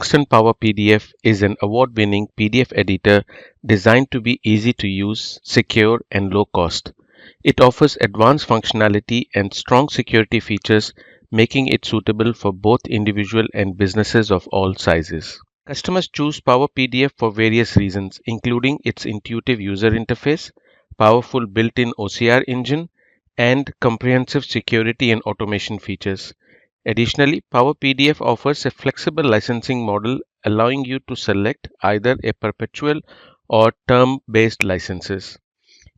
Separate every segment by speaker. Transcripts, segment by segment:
Speaker 1: Tungusten PowerPDF is an award-winning PDF editor designed to be easy to use, secure, and low cost. It offers advanced functionality and strong security features, making it suitable for both individual and businesses of all sizes. Customers choose PowerPDF for various reasons, including its intuitive user interface, powerful built-in OCR engine, and comprehensive security and automation features. Additionally, PowerPDF offers a flexible licensing model allowing you to select either a perpetual or term-based licenses.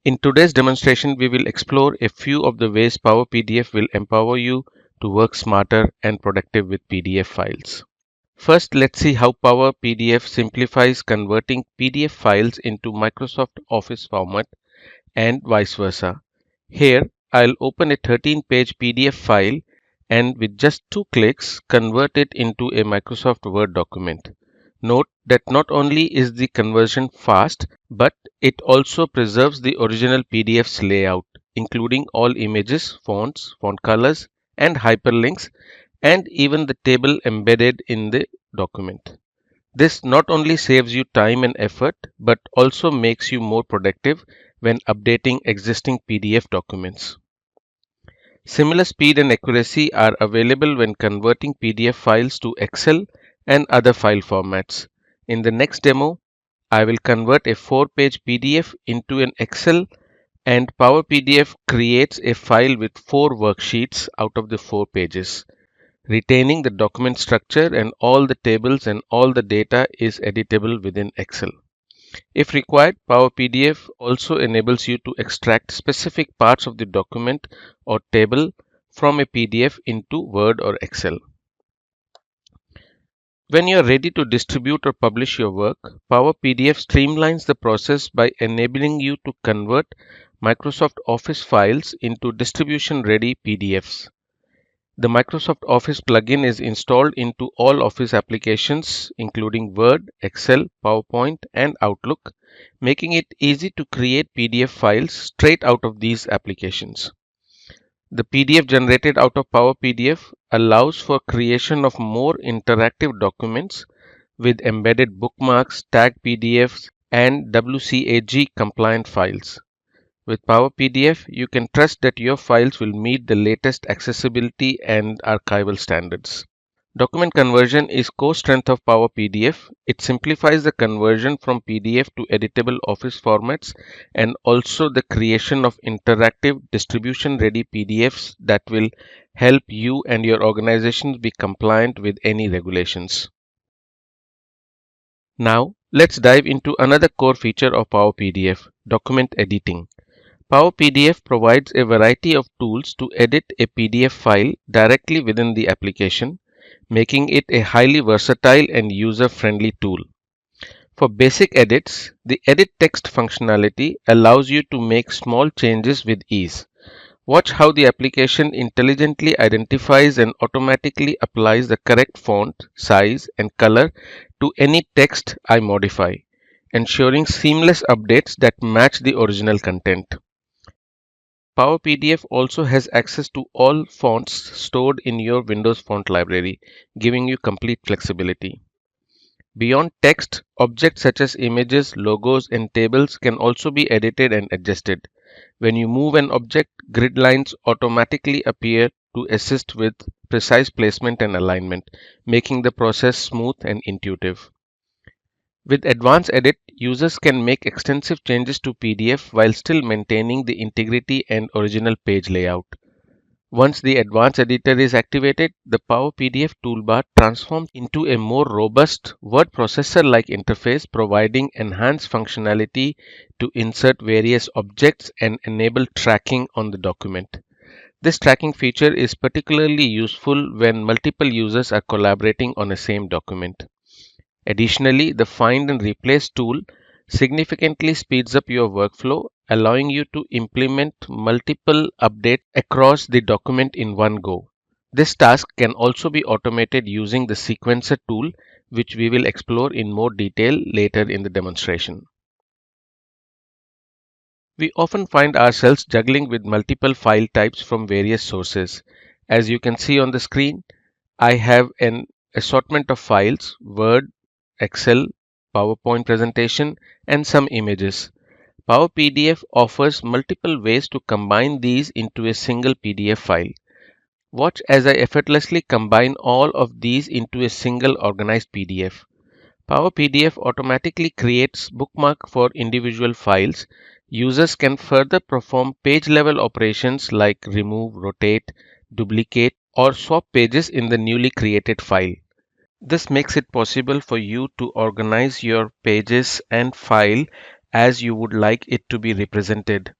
Speaker 1: In today's demonstration, we will explore a few of the ways PowerPDF will empower you to work smarter and productive with PDF files. First, let's see how PowerPDF simplifies converting PDF files into Microsoft Office format and vice versa. Here, I'll open a 13-page PDF file and with just 2 clicks convert it into a Microsoft Word document. Note that not only is the conversion fast, but it also preserves the original PDF's layout, including all images, fonts, font colors, and hyperlinks, and even the table embedded in the document. This not only saves you time and effort, but also makes you more productive when updating existing PDF documents. Similar speed and accuracy are available when converting PDF files to Excel and other file formats. In the next demo, I will convert a 4-page PDF into an Excel, and PowerPDF creates a file with 4 worksheets out of the 4 pages. Retaining the document structure and all the tables and all the data is editable within Excel. If required, PowerPDF also enables you to extract specific parts of the document or table from a PDF into Word or Excel. When you are ready to distribute or publish your work, PowerPDF streamlines the process by enabling you to convert Microsoft Office files into distribution-ready PDFs. The Microsoft Office plugin is installed into all Office applications, including Word, Excel, PowerPoint, and Outlook, making it easy to create PDF files straight out of these applications. The PDF generated out of PowerPDF allows for creation of more interactive documents with embedded bookmarks, tagged PDFs, and WCAG compliant files. With PowerPDF, you can trust that your files will meet the latest accessibility and archival standards. Document conversion is core strength of PowerPDF. It simplifies the conversion from PDF to editable Office formats and also the creation of interactive distribution-ready PDFs that will help you and your organizations be compliant with any regulations. Now, let's dive into another core feature of PowerPDF, document editing. PowerPDF provides a variety of tools to edit a PDF file directly within the application, making it a highly versatile and user-friendly tool. For basic edits, the Edit Text functionality allows you to make small changes with ease. Watch how the application intelligently identifies and automatically applies the correct font, size, and color to any text I modify, ensuring seamless updates that match the original content. PowerPDF also has access to all fonts stored in your Windows font library, giving you complete flexibility. Beyond text, objects such as images, logos, and tables can also be edited and adjusted. When you move an object, grid lines automatically appear to assist with precise placement and alignment, making the process smooth and intuitive. With Advanced Edit, users can make extensive changes to PDF while still maintaining the integrity and original page layout. Once the Advanced Editor is activated, the PowerPDF toolbar transforms into a more robust word processor-like interface, providing enhanced functionality to insert various objects and enable tracking on the document. This tracking feature is particularly useful when multiple users are collaborating on a same document. Additionally, the Find and Replace tool significantly speeds up your workflow, allowing you to implement multiple updates across the document in one go. This task can also be automated using the Sequencer tool, which we will explore in more detail later in the demonstration. We often find ourselves juggling with multiple file types from various sources. As you can see on the screen, I have an assortment of files, Word, Excel, PowerPoint presentation, and some images. PowerPDF offers multiple ways to combine these into a single PDF file. Watch as I effortlessly combine all of these into a single organized PDF. PowerPDF automatically creates bookmark for individual files. Users can further perform page-level operations like remove, rotate, duplicate, or swap pages in the newly created file. This makes it possible for you to organize your pages and file as you would like it to be represented.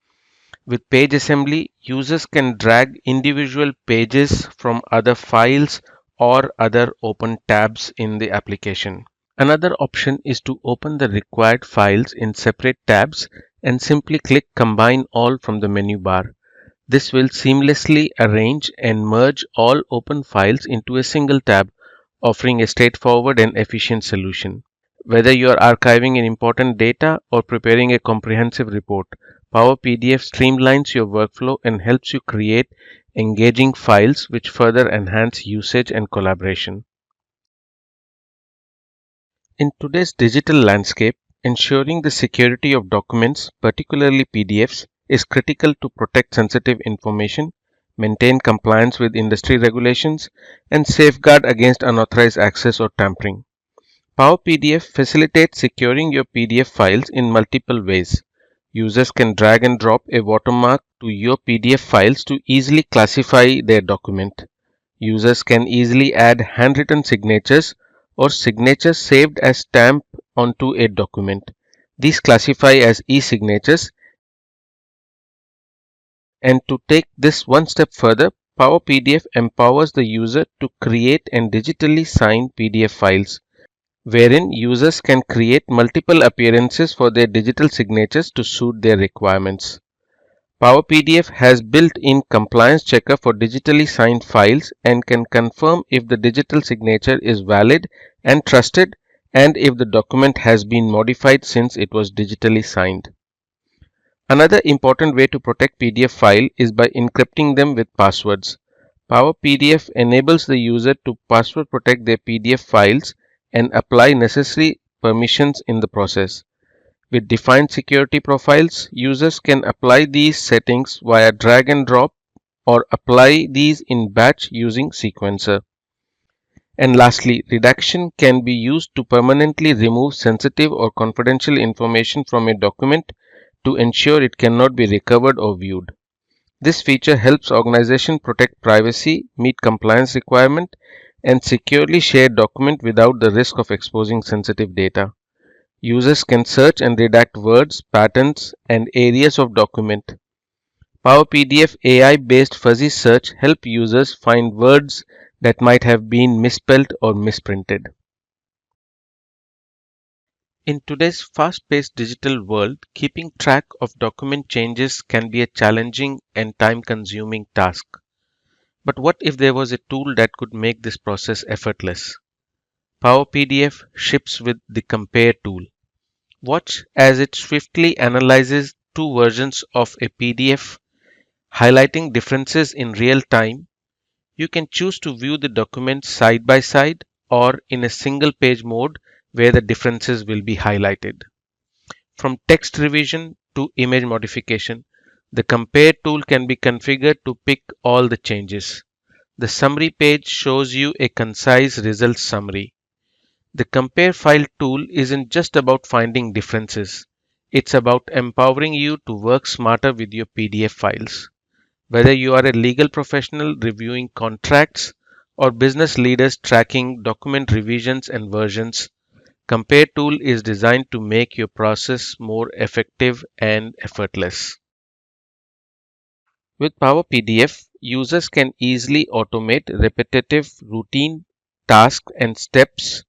Speaker 1: With page assembly, users can drag individual pages from other files or other open tabs in the application. Another option is to open the required files in separate tabs and simply click Combine All from the menu bar. This will seamlessly arrange and merge all open files into a single tab, offering a straightforward and efficient solution. Whether you are archiving an important data or preparing a comprehensive report, PowerPDF streamlines your workflow and helps you create engaging files which further enhance usage and collaboration. In today's digital landscape, ensuring the security of documents, particularly PDFs, is critical to protect sensitive information, maintain compliance with industry regulations, and safeguard against unauthorized access or tampering. PowerPDF facilitates securing your PDF files in multiple ways. Users can drag and drop a watermark to your PDF files to easily classify their document. Users can easily add handwritten signatures or signatures saved as stamp onto a document. These classify as e-signatures. And to take this one step further, PowerPDF empowers the user to create and digitally sign PDF files, wherein users can create multiple appearances for their digital signatures to suit their requirements. PowerPDF has built-in compliance checker for digitally signed files and can confirm if the digital signature is valid and trusted and if the document has been modified since it was digitally signed. Another important way to protect PDF file is by encrypting them with passwords. PowerPDF enables the user to password protect their PDF files and apply necessary permissions in the process. With defined security profiles, users can apply these settings via drag and drop or apply these in batch using sequencer. And lastly, redaction can be used to permanently remove sensitive or confidential information from a document to ensure it cannot be recovered or viewed. This feature helps organizations protect privacy, meet compliance requirements, and securely share documents without the risk of exposing sensitive data. Users can search and redact words, patterns, and areas of document. PowerPDF AI-based fuzzy search help users find words that might have been misspelled or misprinted. In today's fast-paced digital world, keeping track of document changes can be a challenging and time-consuming task. But what if there was a tool that could make this process effortless? PowerPDF ships with the Compare tool. Watch as it swiftly analyzes two versions of a PDF, highlighting differences in real time. You can choose to view the documents side by side or in a single page mode where the differences will be highlighted. From text revision to image modification, the Compare tool can be configured to pick all the changes. The summary page shows you a concise results summary. The Compare File tool isn't just about finding differences. It's about empowering you to work smarter with your PDF files. Whether you are a legal professional reviewing contracts or business leaders tracking document revisions and versions, Compare tool is designed to make your process more effective and effortless. With PowerPDF, users can easily automate repetitive routine tasks and steps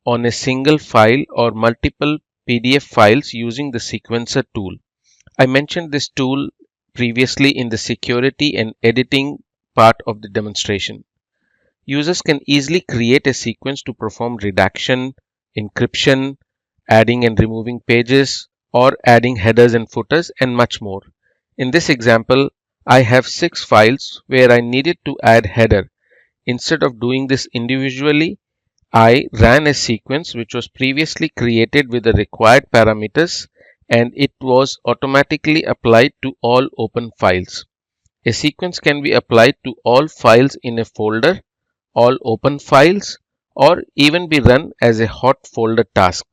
Speaker 1: on a single file or multiple PDF files using the sequencer tool. I mentioned this tool previously in the security and editing part of the demonstration. Users can easily create a sequence to perform redaction, encryption, adding and removing pages, or adding headers and footers, and much more. In this example, I have 6 files where I needed to add header. Instead of doing this individually, I ran a sequence which was previously created with the required parameters, and it was automatically applied to all open files. A sequence can be applied to all files in a folder, all open files, or even be run as a hot folder task.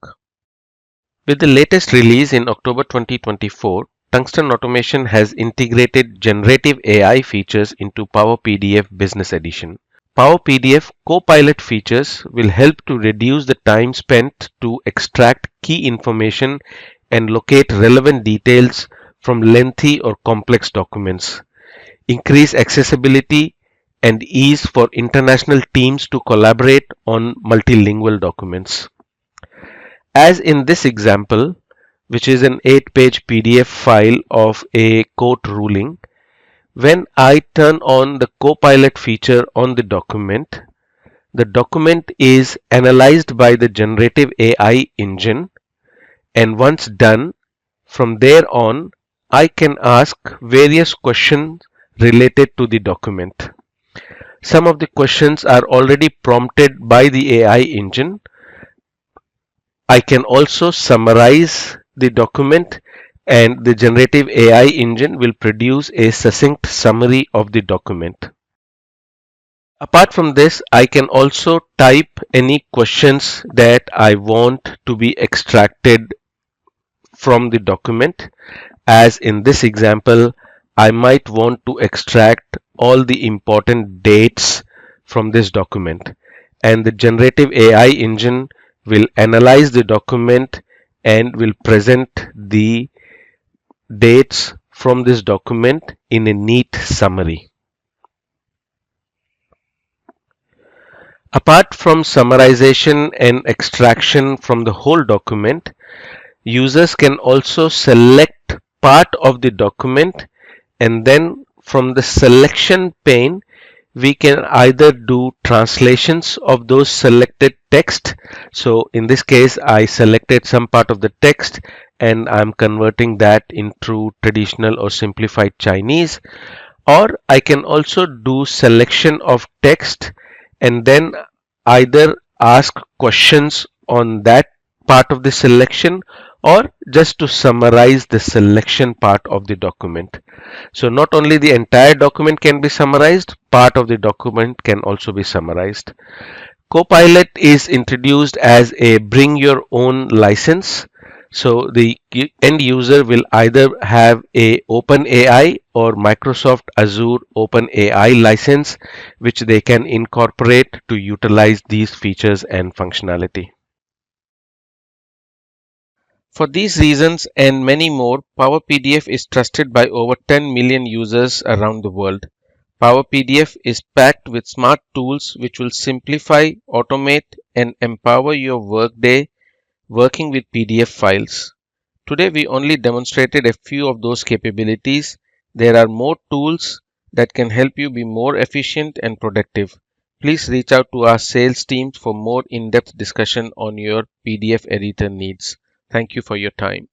Speaker 1: With the latest release in October 2024, Tungsten Automation has integrated generative AI features into PowerPDF Business Edition. PowerPDF Copilot features will help to reduce the time spent to extract key information and locate relevant details from lengthy or complex documents, increase accessibility and ease for international teams to collaborate on multilingual documents. As in this example, which is an 8-page PDF file of a court ruling, when I turn on the Copilot feature on the document is analyzed by the generative AI engine, and once done, from there on, I can ask various questions related to the document. Some of the questions are already prompted by the AI engine. I can also summarize the document, and the generative AI engine will produce a succinct summary of the document. Apart from this, I can also type any questions that I want to be extracted from the document. As in this example, I might want to extract all the important dates from this document, and the generative AI engine will analyze the document and will present the dates from this document in a neat summary. Apart from summarization and extraction from the whole document, users can also select part of the document, and then from the selection pane we can either do translations of those selected text. So in this case I selected some part of the text and I'm converting that into traditional or simplified Chinese, or I can also do selection of text and then either ask questions on that part of the selection or just to summarize the selection part of the document. So not only the entire document can be summarized, part of the document can also be summarized. Copilot is introduced as a bring your own license. So the end user will either have a OpenAI or Microsoft Azure OpenAI license, which they can incorporate to utilize these features and functionality. For these reasons and many more, PowerPDF is trusted by over 10 million users around the world. PowerPDF is packed with smart tools which will simplify, automate, and empower your workday working with PDF files. Today, we only demonstrated a few of those capabilities. There are more tools that can help you be more efficient and productive. Please reach out to our sales team for more in-depth discussion on your PDF editor needs. Thank you for your time.